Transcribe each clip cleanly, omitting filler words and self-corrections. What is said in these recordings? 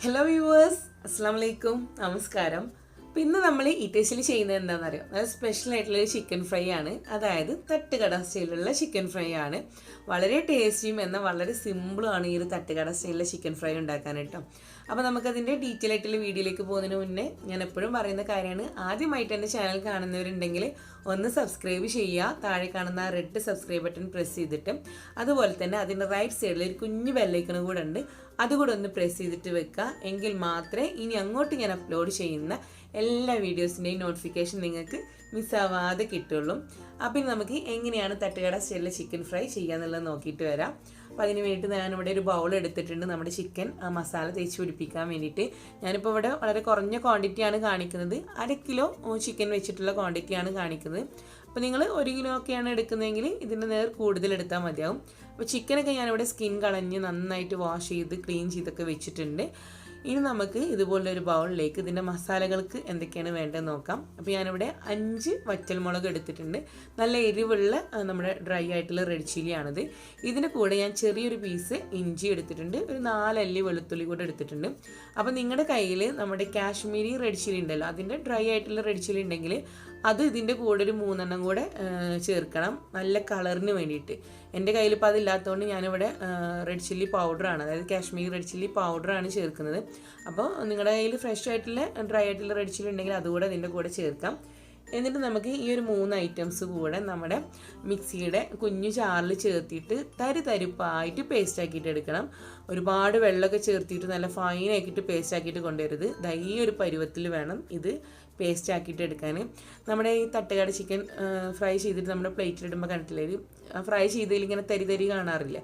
Hello viewers, അസ്സാം വലൈക്കും, നമസ്കാരം. പിന്നെ നമ്മൾ ഈ ടേസ്റ്റിൽ ചെയ്യുന്നത് എന്താണെന്ന് അറിയാം. അത് സ്പെഷ്യൽ ആയിട്ടുള്ള ചിക്കൻ ഫ്രൈ ആണ്. അതായത് തട്ടുകട സ്റ്റൈലിലുള്ള ചിക്കൻ ഫ്രൈ ആണ്. വളരെ ടേസ്റ്റിയും എന്നാൽ വളരെ സിമ്പിളുമാണ് ഈ ഒരു തട്ടുകട സ്റ്റൈലിലെ ചിക്കൻ ഫ്രൈ ഉണ്ടാക്കാൻ കേട്ടോ. അപ്പോൾ നമുക്കതിൻ്റെ ഡീറ്റെയിൽ ആയിട്ടുള്ള വീഡിയോയിലേക്ക് പോകുന്നതിന് മുന്നേ ഞാൻ എപ്പോഴും പറയുന്ന കാര്യമാണ്, ആദ്യമായിട്ട് എൻ്റെ ചാനൽ കാണുന്നവരുണ്ടെങ്കിൽ ഒന്ന് സബ്സ്ക്രൈബ് ചെയ്യുക. താഴെ കാണുന്ന റെഡ് സബ്സ്ക്രൈബ് ബട്ടൺ പ്രസ് ചെയ്തിട്ട് അതുപോലെ തന്നെ അതിൻ്റെ റൈറ്റ് സൈഡിൽ ഒരു കുഞ്ഞു ബെല്ലൈക്കണും കൂടെ ഉണ്ട്, അതുകൂടെ ഒന്ന് പ്രസ് ചെയ്തിട്ട് വെക്കുക. എങ്കിൽ മാത്രമേ ഇനി അങ്ങോട്ട് ഞാൻ അപ്ലോഡ് ചെയ്യുന്ന എല്ലാ വീഡിയോസിൻ്റെയും നോട്ടിഫിക്കേഷൻ നിങ്ങൾക്ക് മിസ്സാവാതെ കിട്ടുള്ളൂ. അപ്പം നമുക്ക് എങ്ങനെയാണ് തട്ടുകട സ്റ്റൈലിലെ ചിക്കൻ ഫ്രൈ ചെയ്യാന്നുള്ളത് നോക്കിയിട്ട് വരാം. അപ്പോൾ അതിന് വേണ്ടിയിട്ട് ഞാനിവിടെ ഒരു ബൗൾ എടുത്തിട്ടുണ്ട്. നമ്മുടെ ചിക്കൻ മസാല തേച്ച് പിടിപ്പിക്കാൻ വേണ്ടിയിട്ട് ഞാനിപ്പോൾ ഇവിടെ വളരെ കുറഞ്ഞ ക്വാണ്ടിറ്റിയാണ് കാണിക്കുന്നത്. 1/2 കിലോ ചിക്കൻ വെച്ചിട്ടുള്ള ക്വാണ്ടിറ്റിയാണ് കാണിക്കുന്നത്. അപ്പോൾ നിങ്ങൾ 1 കിലോ ഒക്കെയാണ് എടുക്കുന്നതെങ്കിൽ ഇതിൻ്റെ നേർ കൂടുതൽ എടുത്താൽ മതിയാവും. അപ്പോൾ ചിക്കനൊക്കെ ഞാനിവിടെ സ്കിൻ കളഞ്ഞ് നന്നായിട്ട് വാഷ് ചെയ്ത് ക്ലീൻ ചെയ്തൊക്കെ വെച്ചിട്ടുണ്ട്. ഇനി നമുക്ക് ഇതുപോലൊരു ബൗളിലേക്ക് ഇതിൻ്റെ മസാലകൾക്ക് എന്തൊക്കെയാണ് വേണ്ടതെന്ന് നോക്കാം. അപ്പോൾ ഞാനിവിടെ 5 വറ്റൽമുളക് എടുത്തിട്ടുണ്ട്. നല്ല എരിവുള്ള നമ്മുടെ ഡ്രൈ ആയിട്ടുള്ള റെഡ് ചില്ലിയാണിത്. ഇതിൻ്റെ കൂടെ ഞാൻ ചെറിയൊരു പീസ് ഇഞ്ചി എടുത്തിട്ടുണ്ട്. ഒരു 4 അല്ലി വെളുത്തുള്ളി കൂടെ എടുത്തിട്ടുണ്ട്. അപ്പോൾ നിങ്ങളുടെ കയ്യിൽ നമ്മുടെ കാശ്മീരി റെഡ് ചില്ലി ഉണ്ടല്ലോ, അതിൻ്റെ ഡ്രൈ ആയിട്ടുള്ള റെഡ് ചില്ലി ഉണ്ടെങ്കിൽ അത് ഇതിൻ്റെ കൂടെ ഒരു 3 എണ്ണം കൂടെ ചേർക്കണം, നല്ല കളറിന് വേണ്ടിയിട്ട്. എൻ്റെ കയ്യിൽ ഇപ്പോൾ അതില്ലാത്തതുകൊണ്ട് ഞാനിവിടെ റെഡ് ചില്ലി പൗഡറാണ്, അതായത് കാശ്മീരി റെഡ് ചില്ലി പൗഡറാണ് ചേർക്കുന്നത്. അപ്പോൾ നിങ്ങളുടെ കയ്യിൽ ഫ്രഷ് ആയിട്ടുള്ള ഡ്രൈ ആയിട്ടുള്ള റെഡ് ചില്ലി ഉണ്ടെങ്കിൽ അതുകൂടെ ഇതിൻ്റെ കൂടെ ചേർക്കാം. എന്നിട്ട് നമുക്ക് ഈ ഒരു 3 ഐറ്റംസ് കൂടെ നമ്മുടെ മിക്സിയുടെ കുഞ്ഞു ചാറിൽ ചേർത്തിട്ട് തരിപ്പായിട്ട് പേസ്റ്റ് ആക്കിയിട്ട് എടുക്കണം. ഒരുപാട് വെള്ളമൊക്കെ ചേർത്തിട്ട് നല്ല ഫൈനാക്കിയിട്ട് പേസ്റ്റ് ആക്കിയിട്ട് കൊണ്ടുവരുത്. ഈ ഒരു പരുവത്തിൽ വേണം ഇത് പേസ്റ്റ് ആക്കിയിട്ട് എടുക്കാൻ. നമ്മുടെ ഈ തട്ടുകട ചിക്കൻ ഫ്രൈ ചെയ്തിട്ട് നമ്മുടെ പ്ലേറ്റിലിടുമ്പോൾ കണ്ടിട്ടില്ലേ, ഫ്രൈ ചെയ്തതിൽ ഇങ്ങനെ തരി കാണാറില്ല.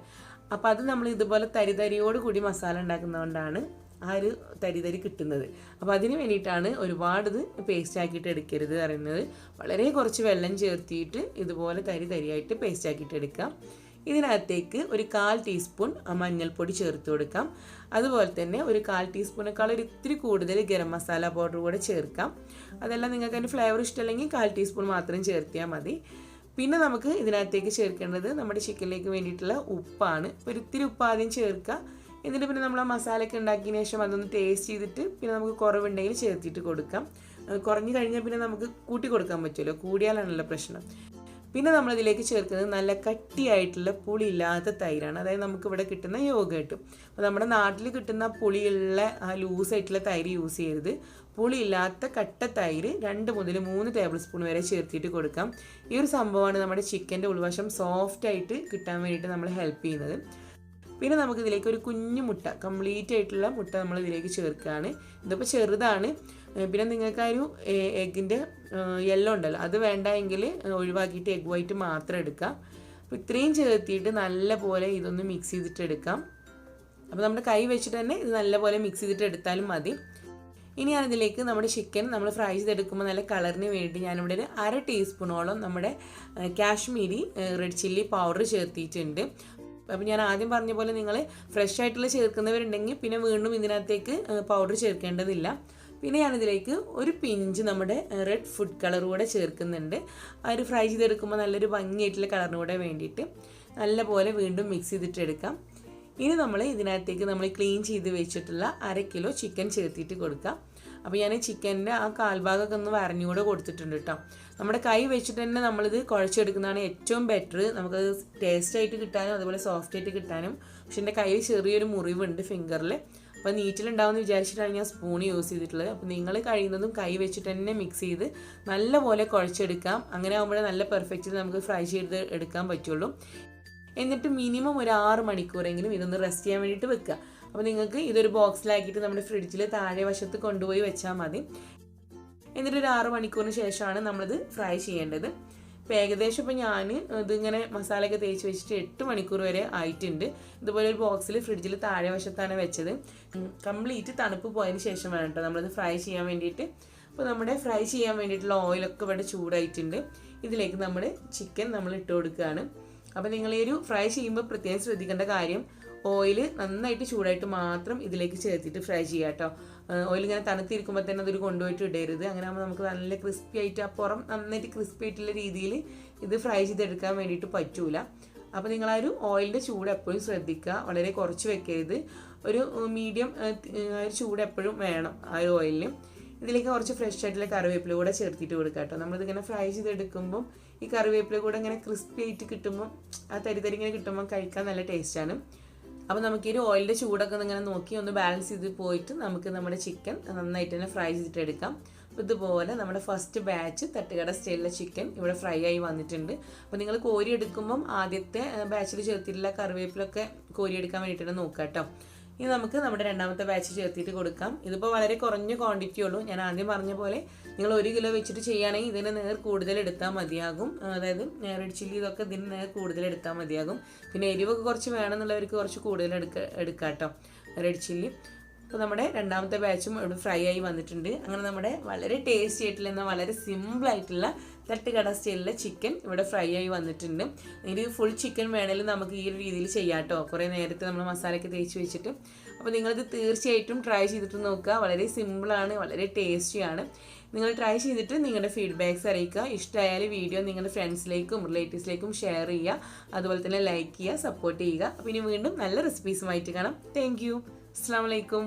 അപ്പോൾ അത് നമ്മൾ ഇതുപോലെ തരിയോട് കൂടി മസാല ഉണ്ടാക്കുന്നതുകൊണ്ടാണ് ആ ഒരു തരി കിട്ടുന്നത്. അപ്പോൾ അതിന് വേണ്ടിയിട്ടാണ് ഒരുപാട് ഇത് പേസ്റ്റ് ആക്കിയിട്ട് എടുക്കരുത് പറയുന്നത്. വളരെ കുറച്ച് വെള്ളം ചേർത്തിയിട്ട് ഇതുപോലെ തരിയായിട്ട് പേസ്റ്റ് ആക്കിയിട്ട് എടുക്കാം. ഇതിനകത്തേക്ക് ഒരു 1/4 ടീസ്പൂൺ മഞ്ഞൾപ്പൊടി ചേർത്ത് കൊടുക്കാം. അതുപോലെ തന്നെ ഒരു 1/4 ടീസ്പൂണേക്കാൾ ഒരു ഇത്തിരി കൂടുതൽ ഗരം മസാല പൗഡർ കൂടെ ചേർക്കാം. അതെല്ലാം നിങ്ങൾക്ക് അതിൻ്റെ ഫ്ലേവർ ഇഷ്ടമല്ലെങ്കിൽ 1/4 ടീസ്പൂൺ മാത്രം ചേർത്തിയാൽ മതി. പിന്നെ നമുക്ക് ഇതിനകത്തേക്ക് ചേർക്കേണ്ടത് നമ്മുടെ ചിക്കനിലേക്ക് വേണ്ടിയിട്ടുള്ള ഉപ്പാണ്. ഒരു ഇത്തിരി ഉപ്പ് ആദ്യം ചേർക്കുക. എന്നിട്ട് പിന്നെ നമ്മൾ ആ മസാലയൊക്കെ ഉണ്ടാക്കിയതിന് ശേഷം അതൊന്ന് ടേസ്റ്റ് ചെയ്തിട്ട് പിന്നെ നമുക്ക് കുറവുണ്ടെങ്കിൽ ചേർത്തിട്ട് കൊടുക്കാം. കുറഞ്ഞു കഴിഞ്ഞാൽ പിന്നെ നമുക്ക് കൂട്ടി കൊടുക്കാൻ പറ്റുമല്ലോ, കൂടിയാലാണല്ലോ പ്രശ്നം. പിന്നെ നമ്മളിതിലേക്ക് ചേർക്കുന്നത് നല്ല കട്ടിയായിട്ടുള്ള പുളിയില്ലാത്ത തൈരാണ്. അതായത് നമുക്കിവിടെ കിട്ടുന്ന യോഗേട്ട്. അപ്പോൾ നമ്മുടെ നാട്ടിൽ കിട്ടുന്ന പുളിയുള്ള ആ ലൂസായിട്ടുള്ള തൈര് യൂസ് ചെയ്യരുത്. പുളിയില്ലാത്ത കട്ട തൈര് 2 മുതൽ 3 ടേബിൾ സ്പൂൺ വരെ ചേർത്തിട്ട് കൊടുക്കാം. ഈ ഒരു സംഭവമാണ് നമ്മുടെ ചിക്കൻ്റെ ഉൾവശം സോഫ്റ്റായിട്ട് കിട്ടാൻ വേണ്ടിയിട്ട് നമ്മൾ ഹെൽപ്പ് ചെയ്യുന്നത്. പിന്നെ നമുക്കിതിലേക്ക് ഒരു കുഞ്ഞു മുട്ട, കംപ്ലീറ്റ് ആയിട്ടുള്ള മുട്ട നമ്മൾ ഇതിലേക്ക് ചേർക്കുകയാണ്. ഇതിപ്പോൾ ചെറുതാണ്. പിന്നെ നിങ്ങൾക്ക് ആ ഒരു എഗ്ഗിൻ്റെ യെല്ലോ ഉണ്ടല്ലോ, അത് വേണ്ട എങ്കിൽ ഒഴിവാക്കിയിട്ട് എഗ് വൈറ്റ് മാത്രം എടുക്കാം. അപ്പോൾ ഇത്രയും ചേർത്തിയിട്ട് നല്ല പോലെ ഇതൊന്ന് മിക്സ് ചെയ്തിട്ട് എടുക്കാം. അപ്പോൾ നമ്മുടെ കൈ വെച്ചിട്ട് തന്നെ ഇത് നല്ലപോലെ മിക്സ് ചെയ്തിട്ട് എടുത്താലും മതി. ഇനി ഞാനിതിലേക്ക് നമ്മുടെ ചിക്കൻ നമ്മൾ ഫ്രൈ ചെയ്തെടുക്കുമ്പോൾ നല്ല കളറിന് വേണ്ടി ഞാനിവിടെ ഒരു 1/2 ടീസ്പൂണോളം നമ്മുടെ കാശ്മീരി റെഡ് ചില്ലി പൗഡർ ചേർത്തിയിട്ടുണ്ട്. അപ്പോൾ ഞാൻ ആദ്യം പറഞ്ഞ പോലെ നിങ്ങൾ ഫ്രഷ് ആയിട്ടുള്ള ചേർക്കുന്നവരുണ്ടെങ്കിൽ പിന്നെ വീണ്ടും ഇതിനകത്തേക്ക് പൗഡർ ചേർക്കേണ്ടതില്ല. പിന്നെ ഞാനിതിലേക്ക് ഒരു പിഞ്ച് നമ്മുടെ റെഡ് ഫുഡ് കളർ കൂടെ ചേർക്കുന്നുണ്ട്. ആ ഒരു ഫ്രൈ ചെയ്തെടുക്കുമ്പോൾ നല്ലൊരു ഭംഗിയായിട്ടുള്ള കളറിന് കൂടെ വേണ്ടിയിട്ട് നല്ലപോലെ വീണ്ടും മിക്സ് ചെയ്തിട്ട് എടുക്കാം. ഇനി നമ്മൾ ഇതിനകത്തേക്ക് നമ്മൾ ക്ലീൻ ചെയ്ത് വെച്ചിട്ടുള്ള 1/2 കിലോ ചിക്കൻ ചേർത്തിട്ട് കൊടുക്കാം. അപ്പോൾ ഞാൻ ചിക്കൻ്റെ ആ കാൽഭാഗമൊക്കെ ഒന്ന് വരഞ്ഞുകൂടെ കൊടുത്തിട്ടുണ്ട് കേട്ടോ. നമ്മുടെ കൈ വെച്ചിട്ട് തന്നെ നമ്മളിത് കുഴച്ചെടുക്കുന്നതാണ് ഏറ്റവും ബെറ്റർ. നമുക്കത് ടേസ്റ്റായിട്ട് കിട്ടാനും അതുപോലെ സോഫ്റ്റായിട്ട് കിട്ടാനും. പക്ഷെ എൻ്റെ കയ്യിൽ ചെറിയൊരു മുറിവുണ്ട് ഫിംഗറിൽ. അപ്പോൾ നീറ്റിലുണ്ടാവുമെന്ന് വിചാരിച്ചിട്ടാണ് ഞാൻ സ്പൂൺ യൂസ് ചെയ്തിട്ടുള്ളത്. അപ്പോൾ നിങ്ങൾ കഴിയുന്നതും കൈ വെച്ചിട്ട് തന്നെ മിക്സ് ചെയ്ത് നല്ലപോലെ കുഴച്ചെടുക്കാം. അങ്ങനെ ആകുമ്പോഴേ നല്ല പെർഫെക്റ്റ് നമുക്ക് ഫ്രൈ ചെയ്ത് എടുക്കാൻ പറ്റുള്ളൂ. എന്നിട്ട് മിനിമം ഒരു 6 മണിക്കൂറെങ്കിലും ഇതൊന്ന് റെസ്റ്റ് ചെയ്യാൻ വേണ്ടിയിട്ട് വെക്കുക. അപ്പോൾ നിങ്ങൾക്ക് ഇതൊരു ബോക്സിലാക്കിയിട്ട് നമ്മുടെ ഫ്രിഡ്ജിൽ താഴെ വശത്ത് കൊണ്ടുപോയി വെച്ചാൽ മതി. എന്നിട്ട് ഒരു 6 മണിക്കൂറിന് ശേഷമാണ് നമ്മളിത് ഫ്രൈ ചെയ്യേണ്ടത്. ഇപ്പോൾ ഏകദേശം ഇപ്പോൾ ഞാൻ ഇതിങ്ങനെ മസാലയൊക്കെ തേച്ച് വെച്ചിട്ട് 8 മണിക്കൂർ വരെ ആയിട്ടുണ്ട്. ഇതുപോലെ ഒരു ബോക്സിൽ ഫ്രിഡ്ജിൽ താഴെ വശത്താണ് വെച്ചത്. കംപ്ലീറ്റ് തണുപ്പ് പോയതിന് ശേഷം വേണം കേട്ടോ നമ്മളിത് ഫ്രൈ ചെയ്യാൻ വേണ്ടിയിട്ട്. അപ്പോൾ നമ്മുടെ ഫ്രൈ ചെയ്യാൻ വേണ്ടിയിട്ടുള്ള ഓയിലൊക്കെ ഇവിടെ ചൂടായിട്ടുണ്ട്. ഇതിലേക്ക് നമ്മൾ ചിക്കൻ നമ്മൾ ഇട്ട് കൊടുക്കുകയാണ്. അപ്പോൾ നിങ്ങൾ ഈ ഒരു ഫ്രൈ ചെയ്യുമ്പോൾ പ്രത്യേകം ശ്രദ്ധിക്കേണ്ട കാര്യം, ഓയിൽ നന്നായിട്ട് ചൂടായിട്ട് മാത്രം ഇതിലേക്ക് ചേർത്തിട്ട് ഫ്രൈ ചെയ്യുക കേട്ടോ. ഓയിൽ ഇങ്ങനെ തണുത്തിരിക്കുമ്പോൾ തന്നെ അതൊരു കൊണ്ടുപോയിട്ട് ഇടരുത്. അങ്ങനെ ആകുമ്പോൾ നമുക്ക് നല്ല ക്രിസ്പി ആയിട്ട് ആ പുറം നന്നായിട്ട് ക്രിസ്പി ആയിട്ടുള്ള രീതിയിൽ ഇത് ഫ്രൈ ചെയ്തെടുക്കാൻ വേണ്ടിയിട്ട് പറ്റൂല. അപ്പോൾ നിങ്ങൾ ആ ഒരു ഓയിലിൻ്റെ ചൂട് എപ്പോഴും ശ്രദ്ധിക്കുക, വളരെ കുറച്ച് വെക്കരുത്, ഒരു മീഡിയം ഒരു ചൂട് എപ്പോഴും വേണം ആ ഒരു ഓയിലിന്. ഇതിലേക്ക് കുറച്ച് ഫ്രഷ് ആയിട്ടുള്ള കറിവേപ്പില കൂടെ ചേർത്തിട്ട് കൊടുക്കുക കേട്ടോ. നമ്മളിതിങ്ങനെ ഫ്രൈ ചെയ്തെടുക്കുമ്പം ഈ കറിവേപ്പില കൂടെ ഇങ്ങനെ ക്രിസ്പി ആയിട്ട് കിട്ടുമ്പോൾ ആ തരി ഇങ്ങനെ കിട്ടുമ്പോൾ കഴിക്കാൻ നല്ല ടേസ്റ്റാണ്. അപ്പോൾ നമുക്ക് ഈ ഒരു ഓയിലിൻ്റെ ചൂടൊക്കെ ഇങ്ങനെ നോക്കി ഒന്ന് ബാലൻസ് ചെയ്ത് പോയിട്ട് നമുക്ക് നമ്മുടെ ചിക്കൻ നന്നായിട്ട് തന്നെ ഫ്രൈ ചെയ്തിട്ട് എടുക്കാം. അപ്പോൾ ഇതുപോലെ നമ്മുടെ ഫസ്റ്റ് ബാച്ച് തട്ടുകട സ്റ്റൈലിലെ ചിക്കൻ ഇവിടെ ഫ്രൈ ആയി വന്നിട്ടുണ്ട്. അപ്പോൾ നിങ്ങൾ കോരി എടുക്കുമ്പം ആദ്യത്തെ ബാച്ചിൽ ചേർത്തിട്ടുള്ള കറിവേപ്പിലൊക്കെ കോരി എടുക്കാൻ വേണ്ടിയിട്ടാണ് നോക്കുക കേട്ടോ. ഇനി നമുക്ക് നമ്മുടെ രണ്ടാമത്തെ ബാച്ച് ചേർത്തിട്ട് കൊടുക്കാം. ഇതിപ്പോൾ വളരെ കുറഞ്ഞ ക്വാണ്ടിറ്റി ഉള്ളൂ. ഞാൻ ആദ്യം പറഞ്ഞ പോലെ നിങ്ങൾ 1 കിലോ വെച്ചിട്ട് ചെയ്യുകയാണെങ്കിൽ ഇതിന് നേർ കൂടുതൽ എടുത്താൽ മതിയാകും. അതായത് റെഡ് ചില്ലി ഇതൊക്കെ ഇതിന് നേർ കൂടുതൽ എടുത്താൽ മതിയാകും. പിന്നെ എരിവൊക്കെ കുറച്ച് വേണമെന്നുള്ളവർക്ക് കുറച്ച് കൂടുതൽ എടുക്കാം കേട്ടോ റെഡ് ചില്ലി. അപ്പോൾ നമ്മുടെ രണ്ടാമത്തെ ബാച്ചും ഇവിടെ ഫ്രൈ ആയി വന്നിട്ടുണ്ട്. അങ്ങനെ നമ്മുടെ വളരെ ടേസ്റ്റി ആയിട്ടുള്ള എന്നാൽ വളരെ സിമ്പിളായിട്ടുള്ള തട്ടുകട സ്റ്റൈലിലെ ചിക്കൻ ഇവിടെ ഫ്രൈ ആയി വന്നിട്ടുണ്ട്. ഇതിൽ ഫുൾ ചിക്കൻ വേണമെങ്കിൽ നമുക്ക് ഈ ഒരു രീതിയിൽ ചെയ്യാം കേട്ടോ, കുറേ നേരത്തെ നമ്മൾ മസാലയൊക്കെ തേച്ച് വെച്ചിട്ട്. അപ്പോൾ നിങ്ങളിത് തീർച്ചയായിട്ടും ട്രൈ ചെയ്തിട്ട് നോക്കുക. വളരെ സിമ്പിളാണ്, വളരെ ടേസ്റ്റിയാണ്. നിങ്ങൾ ട്രൈ ചെയ്തിട്ട് നിങ്ങളുടെ ഫീഡ്ബാക്ക്സ് അറിയിക്കുക. ഇഷ്ടമായാൽ വീഡിയോ നിങ്ങളുടെ ഫ്രണ്ട്സിലേക്കും റിലേറ്റീവ്സിലേക്കും ഷെയർ ചെയ്യുക. അതുപോലെ തന്നെ ലൈക്ക് ചെയ്യുക, സപ്പോർട്ട് ചെയ്യുക. അപ്പോൾ ഇനി വീണ്ടും നല്ല റെസിപ്പീസുമായിട്ട് കാണാം. Thank you. അസ്സലാമു അലൈക്കും.